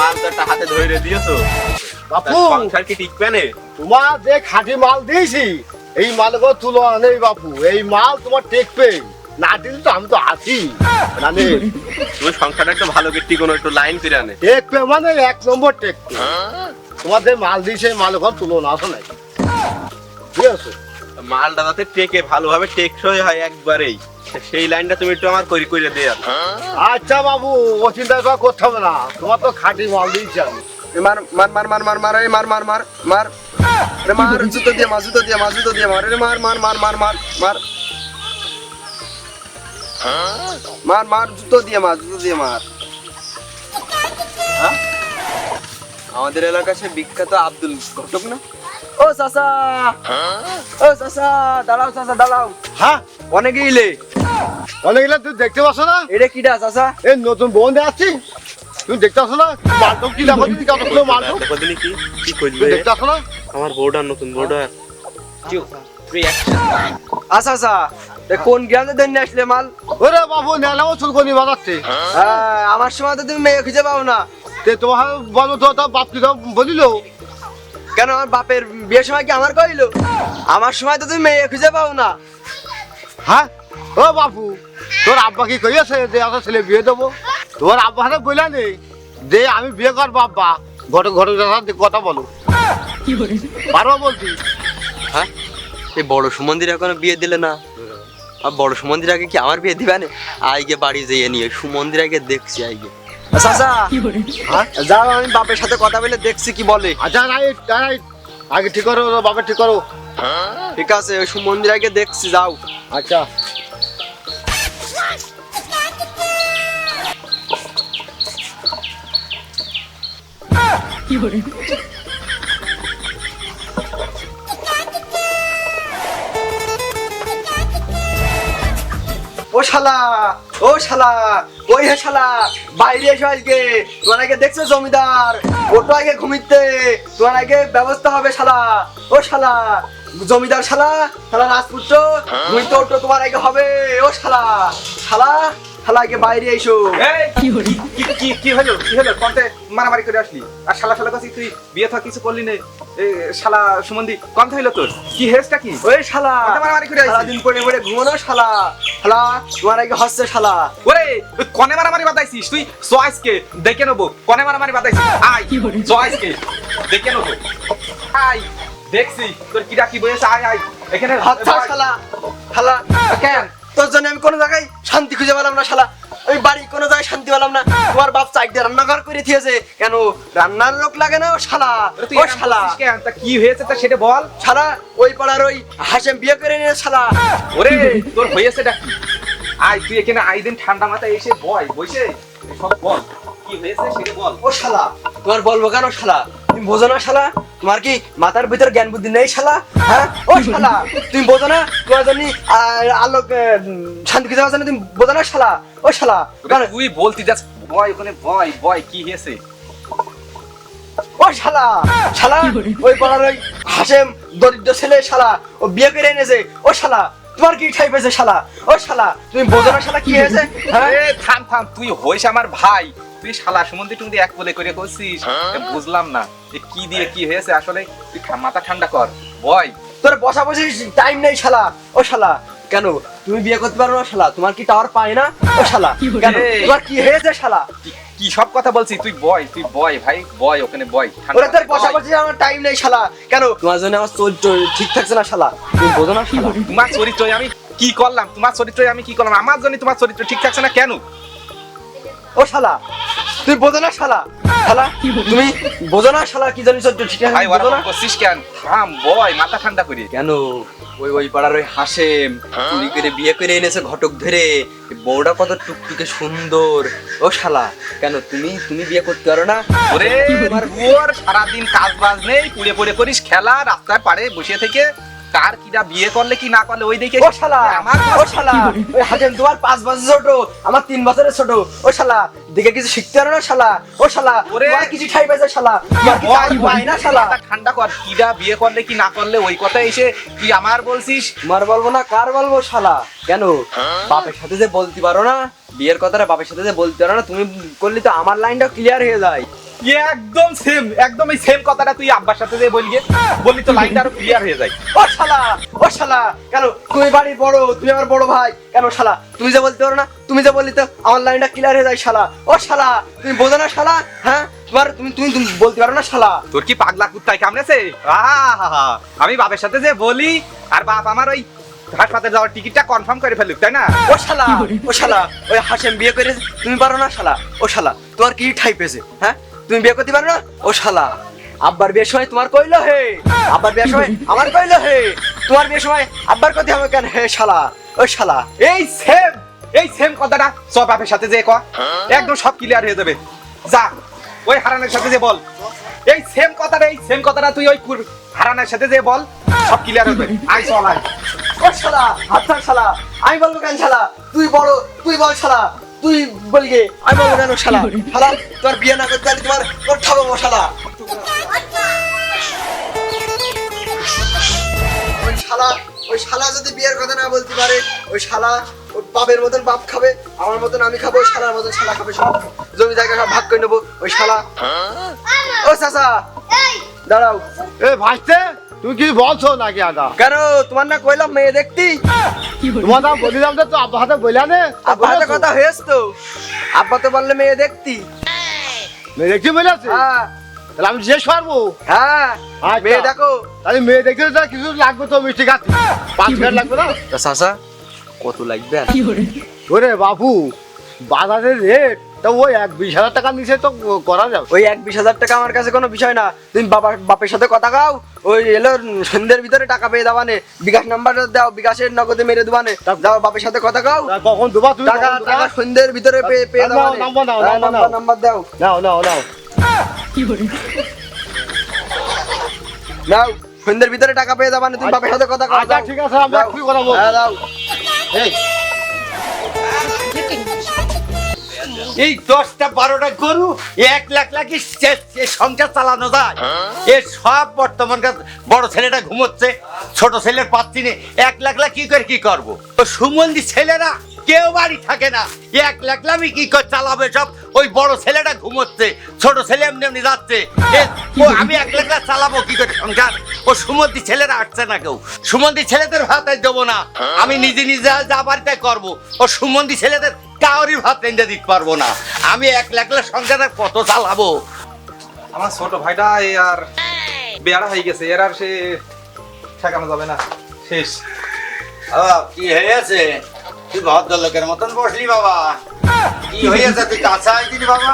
মাল তো একটা হাতে ধরে দিয়েছো বাপু সংসার কি টিকবে না? তোমার যে খাঁটি মাল দিয়েছি এই মালগুলো তুলো নেই বাপু, এই মাল তোমার টেকবে না দিলে তো আমি তো আছি জানে তুমি সংসারটা একটু ভালো করে টিকো একটু লাইন করে আনে। টেকবে মানে 1 নম্বর টেকবে। তোমার যে মাল দিয়েছে এই মাল ঘর তুলো না আসো নাই ঠিক আছে। মালটা যাতে টেকে ভালোভাবে টেকসই হয় একবারেই, সেই লাইনটা তুমি একটু আমার করে করে দিয়ে আচ্ছা বাবু ও চিন্তা করতে হবে না, তোমার তো খাঁটি মাল দিয়েছি আমি। মার মার মার মার মার মার এই মার মার মার মার রে মার জুতো দিয়ে মার জুতো দিয়ে মার জুতো দিয়ে মার রে মার মার মার মার মার মার মার মার জুতো দিয়ে মার জুতো দিয়ে মার। হ্যাঁ? আমাদের এলাকায় সে বিখ্যাত আব্দুল ঘটক না? ও চাচা, ও চাচা দাঁড়াও, চাচা দাঁড়াও। হ্যাঁ অনেক ইলে অনেক তুই দেখতে পাচ্ছ না এটা কিটা চাচা? এই নতুন বোন আসছি তুমি দেখতে আসো না মালটো কি দেখো দিদি কতগুলো মালটো দেখো দিনি কি কি করবে। তুমি দেখতে আসো না। আমার বোর্ডার নতুন বোর্ডার আচ্ছা আচ্ছা কোন গ্রামে ধরে নিয়ে আসলে মাল? ওরে বাবু নেলাম চুলকনি বাজাচ্ছে। হ্যাঁ, আমার সময় তো তুমি মেয়ে খুঁজে পাও না। তে তোমার বলো তো তার বাপ কি তো বলিল কেন আমার বাপের বিয়ের সময় কি আমার কইলো? আমার সময় তো তুমি মেয়ে খুঁজে পাও না। হ্যাঁ ও বাপু তোর আব্বা কি কইয়াছে যে একটা ছেলে বিয়ে দেবো? তোমার আব্বা হাতে বইলা নেই যে আমি বিয়ে করবো আব্বা ঘটক ঘটক কথা বলো পারবো বলছি। হ্যাঁ, এই বড় সুমন্দির এখনো বিয়ে দিলে না? আর বড় সুমন্দির আগে কি আমার বিয়ে দিবে না? আইগে বাড়ি যেয়ে নিয়ে সুমন্দির আগে দেখছি আইগে। আচ্ছা হ্যাঁ যাও, আমি বাপের সাথে কথা বলে দেখছি কি বলে। আচ্ছা রাইট রাইট আগে ঠিক করো বাবা ঠিক করো। ঠিক আছে, ওই সুমন্দির আগে দেখছি, যাও। আচ্ছা ও শালা, ও শালা, ওই হে শালা, বাইরে এসো আজকে। তোমার আগে দেখছো জমিদার, ওটো আগে ঘুমিতে, তোমার আগে ব্যবস্থা হবে শালা। ও শালা জমিদার শালা, শালা রাজপুত্র ঘুমিতে ওটো তোমার আগে হবে। ও শালা, শালা শালা আগে বাইরে এসো। কি হলো কি হলো কোনতে মারামারি করে আসলি? আর শালা শালা কাছে তুই বিয়ে থা কিছু করলি না? শালা সুমন্দি কোনতে হইলো তোর? কি হেসটা কি? ওই শালা কোনতে মারামারি করে সারা আইছিস? দিন পরে পরে ঘুমানো শালা। শালা তোমার আগে হচ্ছে শালা। ওরে ওই কোনে মারামারি বাতাইছিস তুই? চয়েসকে দেখে নেবো কোনে মারামারি বাতাইছিস। আয় চয়েসকে দেখে নেবো। আয় দেখছি তোর কিরা কি বলেছে। আয় আয় এখানে আচ্ছা শালা, শালা কেন? তোর জন্য আমি কোনো জায়গায় শান্তি খুঁজে পেলাম না শালা। আমি বাড়ি কোনো জায়গায় শান্তি পেলাম না। তোমার বাপ চাই দিয়ে রান্নাঘর করে দিয়েছে, কেন রান্নার লোক লাগে না? ও শালা, তুই ও শালা, কেন? তা কি হয়েছে তা সেটা বল। শালা ওই পাড়ার ওই হাসেম বিয়ে করে নিয়ে শালা। ওরে তোর হয়েছেটা কি? আয় তুই এখানে আইদিন ঠান্ডা মাথায় এসে বসে সব বল কি হয়েছে সেটা বল। ও শালা, তোমার বলবো কেন শালা? তুমি বোঝো না শালা? তোমার কি মাথার ভিতর জ্ঞান বুদ্ধি নেই শালা? হ্যাঁ ও শালা, তুমি বোঝো না তোমার জন্য আলোক শান্তি খুঁজে পাচ্ছ না? তুমি বোঝো না শালা? ও শালা ওরে তুই বলতি যাস বয় ওখানে বয় কি হয়েছে? ও শালা, শালা ওই পাড়ার ওই হাসেম দরিদ্র ছেলে শালা, ও বিয়ে করে এনেছে। ও শালা তোমার কি ঠাই পেয়েছে শালা? ও শালা তুমি বোঝো না শালা কি হয়েছে? হ্যাঁ আরে থাম তুই হইস আমার ভাই, তুই শালা সুমন্দি টুমন্দি এক বলে করে করছিস। বুঝলাম না যে কি দিয়ে কি হয়েছে আসলে। তুই মাথা ঠান্ডা কর বয়। তোর বসা বসে টাইম নেই শালা। ও শালা কেন তুমি বিয়ে করতে পারো না শালা? তোমার কি টাওয়ার পায় না? ও শালা কেন তোমার কি হয়েছে শালা? কি সব কথা বলছিস? তুই বয় ভাই বয় ওখানে বয়। ওরে তোর বসা বসে আমার টাইম নেই শালা। কেন তোমার জন্য আমার চরিত্র ঠিক থাকছে না শালা? তুমি বোঝো না শালা? তোমার চরিত্র আমি কি করলাম? তোমার চরিত্র আমি কি করলাম? আমার জন্য তোমার চরিত্র ঠিক থাকছে না কেন? ও শালা তুই বোঝো না শালা? শালা তুমি বোঝো না শালা কি জানি চরিত্র ঠিক ভাই বোঝো না? ওরা করছিস কেন? থাম বয় মাথা ঠান্ডা করে। কেন ওই পাড়ার ওই হাসেম চুরি করে বিয়ে করে এনেছে ঘটক ধরে। বউটা কত টুকটুকে সুন্দর। ও শালা কেন তুমি বিয়ে করতে পারো না? ওরে ওর সারাদিন কাজ বাজ নেই, পুড়ে পুড়ে করিস খেলা, রাস্তায় পাড়ে বসে থেকে কার কিরা বিয়ে করলে কি না করলে ওই দেখে। ও শালা, ও শালা ওই হাসেম তোমার 5 বছর ছোট, আমার 3 বছরের ছোট। ও শালা দেখে কিছু শিখতে পারো না শালা? ও শালা ওরে, তোমার কিছু ঠাই পেয়েছে শালা? তোমার কি টাইম পায় না শালা? মাথা ঠান্ডা কর, কিরা বিয়ে করলে কি না করলে ওই কথা এসে তুই আমার বলছিস। তোমার বলবো না কার বলবো শালা? কেন বাপের সাথে যে বলতে পারো না বিয়ের কথাটা? বাপের সাথে যে বলতে পারো না, তুমি করলে তো আমার লাইনটা ক্লিয়ার হয়ে যায়। একদম সেম, একদম এই সেম কথাটা তুই আব্বার সাথে যে বললি তো লাইনটা আরো ক্লিয়ার হয়ে যায়। ও শালা কেন তুমি বাড়ির বড়, তুমি আমার বড় ভাই, কেন শালা তুমি যে বলতে পারো না, তুমি যে বললি তো আমার লাইনটা ক্লিয়ার হয়ে যায় শালা। ও শালা তুমি বোঝো না শালা, হ্যাঁ তোমার তুমি তুমি তুমি বলতে পারো না শালা। তোর কি পাগলা কুত্তায় কামড়েছে? আহা, আমি বাবার সাথে যে বলি আর বাপ আমার ওই হাসপাতালে যাওয়ার টিকিটটা কনফার্ম করে ফেলুক, তাই না? ও শালা ওই হাসেম বিয়ে করে তুমি পারো না শালা। ও শালা তোমার কি ঠাই পেয়েছে, হ্যাঁ তুমি বিয়ে করতে পারো না? ও শালা আব্বার বিয়ের সময় তোমার কইলো হে, আব্বার বিয়ের সময় আমার কইলো হে, তোমার বিয়ের সময় আব্বার কথা হবে কেন হে শালা? ও শালা এই সেম কথাটা সব বাপের সাথে যে কয়, একদম সব ক্লিয়ার হয়ে যাবে। যা ওই হারানের সাথে যে বল, এই সেম কথাটা তুই ওই হারানের সাথে যে বল, সব ক্লিয়ার হবে। আই চল আই। ও শালা হাতছাড় শালা, আমি বলবো কেন শালা? তুই বড়, তুই বল শালা, তুই বলগে আমি বলবো কেন শালা? শালা তোর বিয়ে না করতে পারলে তোর ঠাবাবো শালা। ওই শালা যদি বিয়ের কথা না বলতে পারে, ওই শালা ওর বাপের মতন বাপ খাবে, আমার মতন আমি খাবো, ওই শালার মতন শালা খাবে, সব জমি জায়গা সব ভাগ করে নেবো ওই শালা। ও চাচা দাঁড়াও। এ ভাসতে তুমি কি বলছো নাকি আদা? কেন তোমার না কইলাম মেয়ে দেখতি? তোমার নাম বলিলাম যে তো আব্বা হাতে বইলা নে, আব্বা হাতে কথা হয়েছে তো, আব্বা তো বললে মেয়ে দেখতি। মেয়ে দেখছি বলেছে, হ্যাঁ তাহলে আমি জিজ্ঞেস করবো। হ্যাঁ আচ্ছা। মেয়ে দেখো। তাহলে মেয়ে দেখতে তো কিছু লাগবে তো, মিষ্টি খাচ্ছি 5 মিনিট লাগবে না? তা চাচা কত লাগবে? ওরে বাবু বাজারের রেট তো ওই 20,000 টাকা নিচে তো করা যাবে। ওই 20,000 টাকা আমার কাছে কোনো বিষয় না, তুমি বাপের সাথে কথা কাও, ওই এলো সন্ধ্যের ভিতরে টাকা পেয়ে দেবানে, বিকাশ নাম্বার দাও, বিকাশের নগদে মেরে দেবানে, যাও বাপের সাথে কথা কাও। তা কখন দেবা তুমি? টাকা টাকা সন্ধ্যের ভিতরে পেয়ে নাও, দেবানে। নাম্বার দাও, হ্যাঁ, নাম্বার দাও। নাম্বার দাও। নাও নাও নাও নাও সন্ধ্যের ভিতরে টাকা পেয়ে দেবানে, তুমি বাপের সাথে কথা কাও। আচ্ছা ঠিক আছে, আমরা দাও। কি করাবো? হ্যাঁ দাও। এই এই 10টা 12টা গরু 1 লাখ লাখি সংসার চালানো যায়? এ সব বর্তমান বড় ছেলেটা ঘুমোচ্ছে, ছোট ছেলের পাচ্ছি না, 1 লাখ লাখ কি করে কি করবো? ও সুমন্দি ছেলেরা কেউ বাড়ি থাকে না, 1 লাখ লাখি কি করে চালাবে সব? ওই বড় ছেলেটা ঘুমোচ্ছে, ছোট ছেলে এমনি এমনি যাচ্ছে, আমি 1 লাখ লাখ চালাবো কি করে সংসার? ও সুমন্দি ছেলেরা আসছে না, কেউ সুমন্দি ছেলেদের ভাত দেবো না, আমি নিজে নিজে যা বাড়িতে করবো। ও সুমন্দি ছেলেদের কাউরি ভাত রেঁধে দিতে পারবো না, আমি 1 লাখ লাখ সংসারে কত চালাবো? আমার ছোট ভাইটা এ আর বেয়ারা হয়ে গেছে, এর আর সে ঠেকানো যাবে না, শেষ। কি হয়েছে? তুই ভদ্রলোকের মতন বসলি বাবা, কি হয়েছে? তুই কাছে আইছিস বাবা,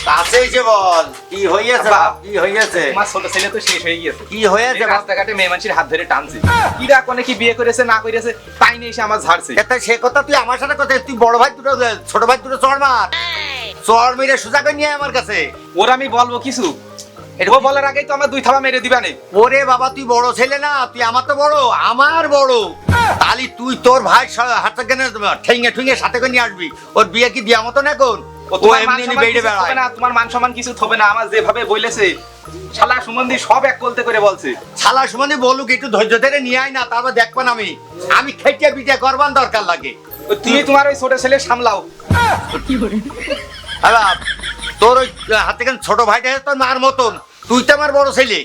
কাছে এসে বল কি হয়েছে বাপ, কি হয়েছে? তোমার ছোট ছেলে তো শেষ হয়ে গেছে। কি হয়েছে? রাস্তাঘাটে মেয়ে মানুষের হাত ধরে টানছে, কিরা কোনে কি বিয়ে করেছে না করেছে তাই নিয়ে এসে আমার ঝাড়ছে। একটা সে কথা তুই আমার সাথে কথা, তুই বড় ভাই দুটো ছোট ভাই দুটো চড় মার, চড় মেরে সোজা করে নিয়ে আয় আমার কাছে। ওর আমি বলবো কিছু, ও বলার আগেই তো আমার 2 থাবা মেরে দিবা নেই। ওরে বাবা তুই বড় ছেলে না, তুই আমার তো বড়, আমার বড়, তাহলে তুই তোর ভাই হাতে কেন ঠেঙ্গে ঠুঙ্গে সাথে করে নিয়ে আসবি? ওর বিয়ে কি দেওয়া মতো না? কোন ও তোমার মান এমনি সম্মান বেড়ে কিছু থবে বেড়ায় না, তোমার মান সম্মান কিছু থবে না, আমার যেভাবে বলেছে শালা সুমন্দি সব এক কলতে করে বলছে। শালা সুমনে বলুক একটু ধৈর্য ধরে নিয়ে আয় না, তারপর দেখবেন আমি খেটে পিঠে করবার দরকার লাগে। তুমি তোমার ওই ছোট ছেলে সামলাও। তোর ওই হাতে কেন ছোট ভাইটা তোর মার মতন, তুই তো আমার বড় ছেলে,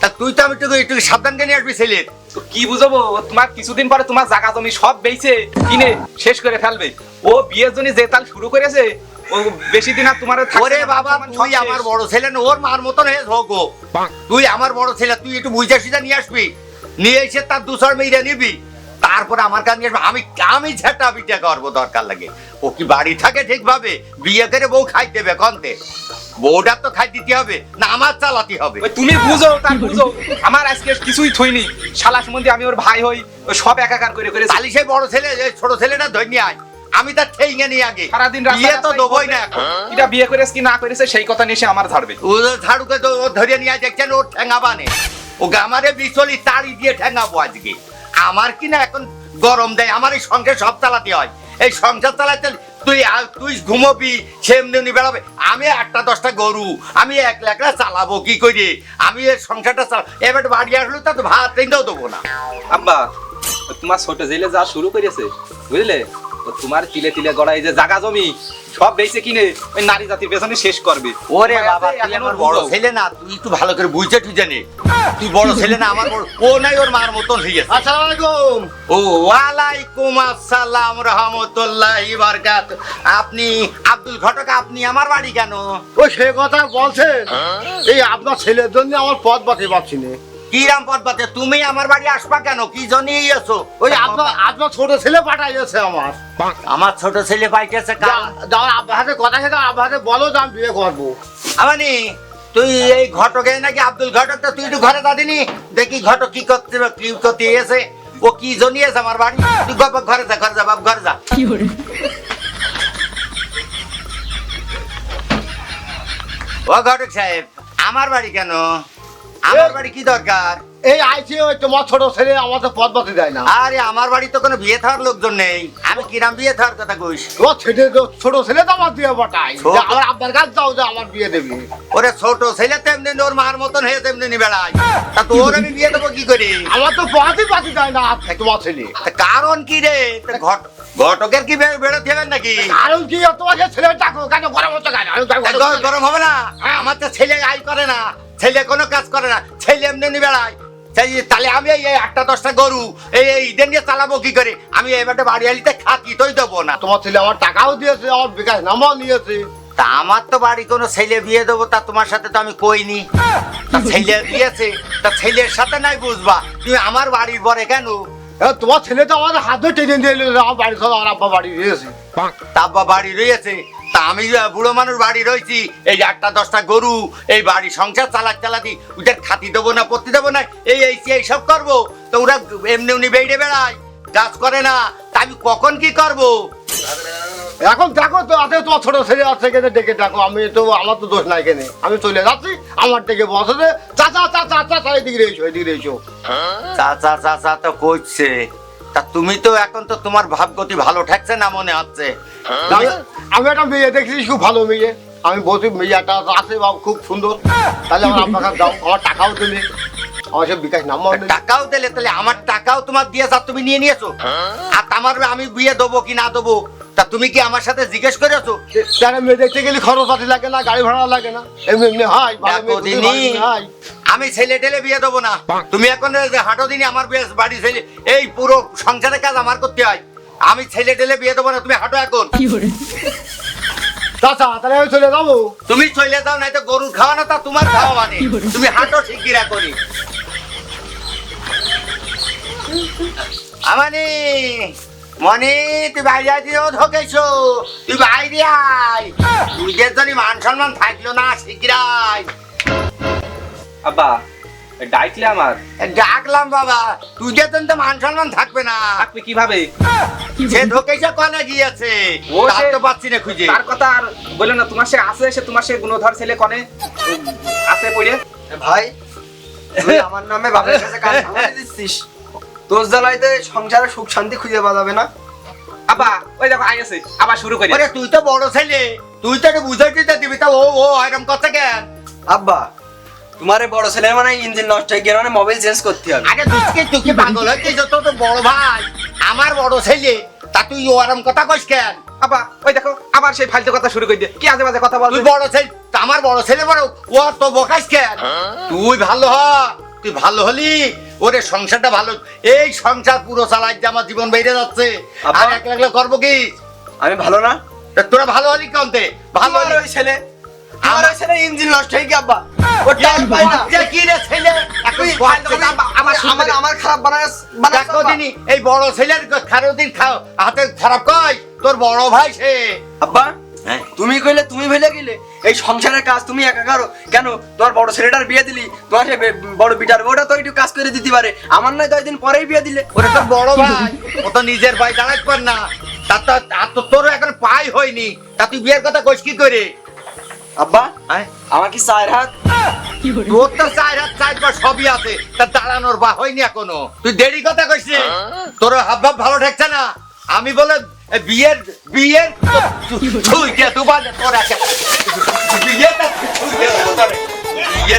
তা তুই তো আমি একটু সাবধান করে নিয়ে আসবি ছেলের। তো কি বুঝবো, ও তোমার কিছুদিন পরে তোমার জায়গা জমি সব বেচে কিনে শেষ করে ফেলবে। ও বিয়ের জন্য যে তাল শুরু করেছে, ও বেশি দিন আর তোমার ওরে বাবা তুই আমার বড় ছেলে না, ওর মার মতন হয়ে হোক, তুই আমার বড় ছেলে, তুই একটু বুঝা সুঝা নিয়ে আসবি, নিয়ে এসে তার দুসর মেয়েরা নিবি, তারপরে আমার কাছে আমি ঝেটা পিঠা করবো দরকার লাগে। ও কি বাড়ি থাকে ঠিকভাবে? বিয়ে করে বউ খাই দেবে কন্তে? বউটার তো খাই দিতে হবে না, আমার চালাতে হবে। তুমি বুঝো তার বুঝো, আমার আজকে কিছুই থইনি, শালা সম্বন্ধে আমি ওর ভাই হই, ও সব একাকার করে করে। তাহলে সেই বড় ছেলে ছোট ছেলেটা ধরে নিয়ে আয়, আমি তার ঠেঙ্গে নিয়ে আগে সারাদিন বিয়ে তো দেবই না এখন। এটা বিয়ে করেছে কি না করেছে সেই কথা নিয়ে সে আমার ঝাড়বে। ও ঝাড়ুকে তো ও ধরে নিয়ে দেখছেন, ওর ঠেঙ্গা বানে, ওকে আমারে বিচলি তাড়ি দিয়ে ঠেঙ্গাবো আজকে। আমার কি না এখন গরম দেয়, আমার এই সংসার সব চালাতে হয়, এই সংসার চালাতে তুই ঘুমোবি, সেমনি বেড়াবে, আমি 8টা 10টা গরু, আমি 1 লাখ চালাবো কি করে? আমি এই সংসারটা এবার বাড়ি আসলো তা তো ভাত রেঁধেও দেবো না। আব্বা তোমার ছোট জেলে যা শুরু করেছে বুঝলে, ও তোমার তিলে তিলে গড়া এই যে জাগা জমি সব বেচে কিনে ওই নারী জাতির পেছনে শেষ করবে। ওরে তোমার বাবা আছে, তুই এখনো আমার বড় বুঝাও। ছেলে না, তুই একটু ভালো করে বুঝে টুঝে নে। তুই বড় ছেলে না, আমার বড় ও নাই ওর মার মতন হয়ে গেছে। আসসালামু আলাইকুম। ও ওয়ালাইকুম আসসালাম রহমতুল্লাহি বারাকাত। আপনি আব্দুল ঘটক, আপনি আমার বাড়ি কেন? ওই সে কথা বলছেন, এই আপনার ছেলের জন্য আমার পথ বাঁচতে পারছি না। কি রাম পদ্মাতে তুমি আমার বাড়ি আসবা কেন? কি জন্যই এসো? ওই আপনার ছোট ছেলে পাঠাইছে আমার। আমার ছোট ছেলে পাইতেছে কাল। যাওয়ার আব্বার হাতে কথা খেতে আব্বার হাতে বলো যে আমি বিয়ে করবো। আমানি তুই এই ঘটকে নাকি আব্দুল ঘটক, তো তুই একটু ঘরে দাদিনি দেখি ঘটক কি করতে এসে, ও কি জনিয়েছে আমার বাড়ি। তুই ঘরে যা, ঘরে যা বাপ, ঘরে যা। ও ঘটক সাহেব, আমার বাড়ি কেন? আমার বাড়ি কি দরকার? এই আইছি ওই তোমার ছোট ছেলে আমাকে পথ বাঁচতে দেয় না। আরে আমার বাড়ি তো কোনো বিয়ে থাকার লোকজন নেই, আমি কিরাম বিয়ে থাকার কথা কইস? তোমার ছোট ছেলে তো আমার দিয়ে পাঠাই ছোট? যে আমার আব্বার কাছে যাও যে আমার বিয়ে দেবে। ওরে ছোট ছেলে তেমনি ওর মার মতন হয়ে তেমনি বেড়ায়, তা তোর আমি বিয়ে দেবো কি করি? আমার তো পথই বাঁচতে দেয় না তোমার ছেলে। তা কারণ কি রে? তা ঘটকের কি বেড়াতে হবেন নাকি? কারণ কি তোমাকে ছেলে ডাকো কেন ঘরে বসে কেন? গরম হবে না? আমার তো ছেলে আই করে না, ছেলে কোনো কাজ করে না, ছেলে এমনি বেড়ায়। তাহলে আমি এই 8-10টা গরু এই ঈদের নিয়ে চালাবো কি করে? আমি এবারে বাড়ি আলিতে খাকি তোই দেবো না। তোমার ছেলে আমার টাকাও দিয়েছে, আমার বিকাশ নামাও নিয়েছে। তা আমার তো বাড়ি কোনো ছেলে বিয়ে দেবো তা তোমার সাথে তো আমি কইনি। তা ছেলে দিয়েছে, তা ছেলের সাথে নাই বুঝবা, তুমি আমার বাড়ির পরে কেন? এবার তোমার ছেলে তো আমাদের হাতে টেনে দিয়ে এলো, আমার বাড়ি সব আমার আব্বা বাড়ি দিয়েছে। তাব্বা বাড়ি রয়েছে, তা আমি বুড়ো মানুষ বাড়ি রয়েছি, এই 8-10টা গরু এই বাড়ি সংসার চালাতি ওদের খাতি দেবো না, পত্তি দেবো না, এইসব করবো। তো ওরা এমনি বেড়ে বেড়ায়, কাজ করে না, তা আমি কখন কি করবো? এখন দেখো তো আতে তোমার ছোট ছেলে আছে কেন ডেকে ডাকো, আমি তো আমার তো দোষ নাই কেনে, আমি চলে যাচ্ছি। আমার ডেকে বসে যে চাচা চাচা চাচা এদিকে এসো এদিকে এসো। চাচা চাচা তো কইছে, তা তুমি তো এখন তো তোমার ভাবগতি ভালো ঠেকছে না মনে হচ্ছে। আমি একটা মেয়ে দেখছি খুব ভালো মেয়ে, আমি বলছি মেয়েটা আছে বাবু খুব সুন্দর, তাহলে আমার আপনার কাছে যাও, আমার টাকাও দিলে, আমার সে বিকাশ নাম্বার দিলে। টাকাও দিলে, তাহলে আমার টাকাও তোমার দিয়ে যা তুমি নিয়ে নিয়েছো। আর আমার আমি বিয়ে দেবো কি না দেবো তা তুমি কি আমার সাথে জিজ্ঞেস করেছো? তাহলে মেয়ে দেখতে গেলে খরচ পাতি লাগে না, গাড়ি ভাড়া লাগে না, এমনি এমনি হয় ভালো মেয়ে দেখো খুঁজে দিনি, ভালো হয়। আমি ছেলে টেলে বিয়ে দেবো না। তুমি এখন হাঁটো দিনই আমার বাড়ি ছেলে, এই পুরো সংসারের কাজ আমার করতে হয়। আমি ছেলে টেলে বিয়ে দেবো না, তুমি হাঁটো এখন। চাচা তাহলে আমি চলে যাবো। তুমি চলে যাও, নাই তো গরুর খাওয়ানো তা তোমার খাওয়া মানে। তুমি হাঁটো শিগগিরা করি। আমানি মনি তুই বাইরে আছিস, ঢোকেছো তুই বাইরে আয়, তুই যে জানি মান সম্মান থাকলো না, শিগগিরাই আব্বা ডাইটলে আমার ডাকলাম বাবা, তুই যে তো মান সম্মান থাকবে না। আপনি কিভাবে? সে ঢোকেছে কনে গিয়েছে, ও তার সে- তো পাচ্ছি না খুঁজে। তার কথা আর বলে না, তোমার সে আছে, সে তোমার সে গুণধর ছেলে কনে আছে পড়ে। ভাই তুই আমার নামে বাবার কাছে কাজ ভাঙিয়ে দিচ্ছিস, তোর জ্বালাইতে সংসারে সুখ শান্তি খুঁজে পাওয়া যাবে না। আব্বা ওই দেখো আইছে আবার শুরু করে। ওরে তুই তো বড় ছেলে, তুই তো বুঝাইতে দিবি, তা ও এরকম কথা কেন? আব্বা তোমার এই বড় ছেলের মানে ইঞ্জিন নষ্ট হয়ে গিয়ে মানে মোবাইল চেঞ্জ করতে হবে। আরে তুই কি পাগল হয়েছিস? তো তো বড় ভাই, আমার বড় ছেলে, তা তুই ওরম কথা কইস কেন? আব্বা ওই দেখো আবার সেই ফালতু কথা শুরু করে দিয়ে কি আজে বাজে কথা বল। তুই বড় ছেলে, তা আমার বড় ছেলে বড়, ও তো বকাইস কেন? তুই ভালো হ, তুই ভালো হলি ওরে সংসারটা ভালো, এই সংসার পুরো চালাই যে আমার জীবন বেড়ে যাচ্ছে, আর একলা একলা করবো কি? আমি ভালো না? তা তোরা ভালো হলি কমতে ভালো আমার হলি। ওই ছেলে, আমার ওই ছেলে ইঞ্জিন নষ্ট হয়ে গিয়ে আব্বা ও টাইম পায় না। যে কি রে ছেলে, এখন তুই ফালতু তুই কথা আমার আমার আমার খারাপ বানাস দেখো দিনি, এই বড় ছেলের খারাপ দিন খাও হাতে খারাপ কয়, তোর বড় ভাই সে। আব্বা হ্যাঁ। তুমি কইলে তুমি ভুলে গেলে এই সংসারের কাজ তুমি একা করো কেন? তোমার বড় ছেলেটার বিয়ে দিলি, তোমার সে বড় বিটার ওটা তো একটু কাজ করে দিতে পারে, আমার নয় 10 দিন পরেই বিয়ে দিলে। ওরে তোর বড় ভাই, ও তো নিজের ভাই দাঁড়াতে পার না, আর তো তোর এখন পাই হয়নি, তা তুই বিয়ের কথা কইস কি করে? আব্বা হ্যাঁ? আমার কি 4 হাত? তোর তো 4 হাত 4 পা সবই আছে, তা দাঁড়ানোর বা হয়নি এখনো, তুই দেরি কথা কইছিস। তোর হাবভাব ভালো ঠেকছে না। আমি বলে বিয়ের বিয়ের তুই কে তুই বাজে তোর আছে বিয়েটা তুই কে তোর বিয়ে